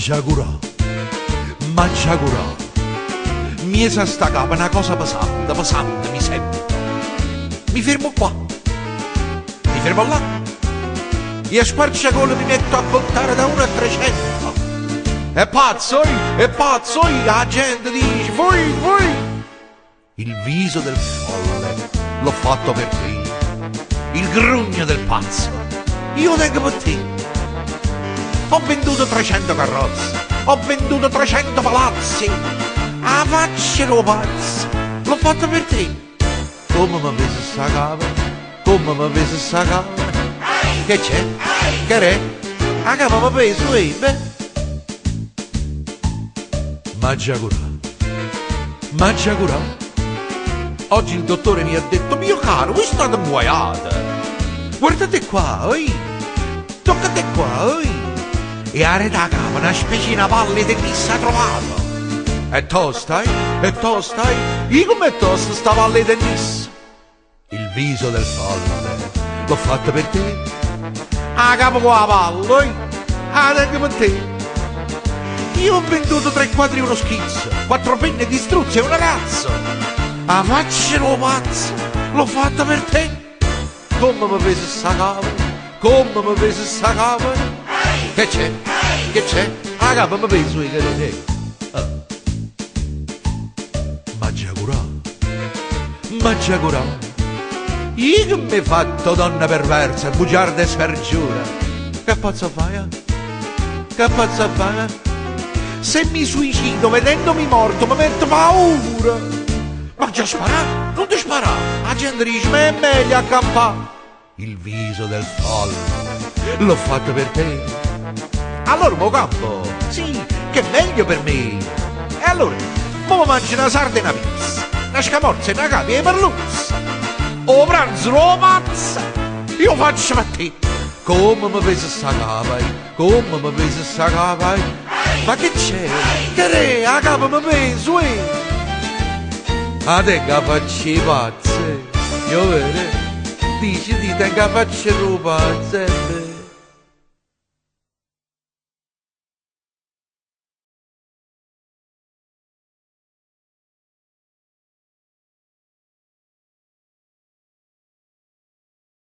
Mangiagurà, mangiagurà. Mi sa sta capa una cosa pesante, pesante mi sento. Mi fermo qua, mi fermo là. E a squarciagola mi metto a contare da 1 a 300. È pazzo, la gente dice, fuori, fuori. Il viso del folle l'ho fatto per te. Il grugno del pazzo, io tengo per te. Ho venduto 300 carrozze, ho venduto 300 palazzi. A faccia lo pazzo, l'ho fatto per te. Come mi vedi sta capa? Come mi vedi sta capa? Che c'è? Che re? A capa mi peso, beh. Mangiagurà, mangiagurà. Oggi il dottore mi ha detto, mio caro, voi state muoiate. Guardate qua, oi. Toccate qua, oi. E a da capa una specie palle di chi s'ha trovato. E tosta, e tosta, e come è tosta sta valle di tennis? Il viso del folle l'ho fatto per te. A capo con la palla, a tengo per te. Io ho venduto 3 quadri e uno schizzo, 4 penne di struzzi e una cazzo. A faccia lo pazzo, l'ho fatto per te. Come mi pesa sta capa? Come mi pesa sta capa? Che c'è? Che c'è? A capa mi peso i carine. Mangiagurà, mangiagurà. Io che mi hai fatto donna perversa, bugiarda e sfergiura. Che pazzo fai? Che pazzo fai? Se mi suicido vedendomi morto mi metto paura. Ma già sparato? Non ti sparare. La gente dice ma è meglio accampare. Il viso del folle l'ho fatto per te. Allora mo campo, sì, che è meglio per me. E allora, mo mangi una sarda e una pizza, una scamorza e una capa e merluzza. O pranzo lo pazza, io faccio per te. Come mi pesa sta capa, come mi pesa sta capa. Ma che c'è? Che re, a capa mi peso, a te che facci pazze, io vero, dici di te che faccio pazze.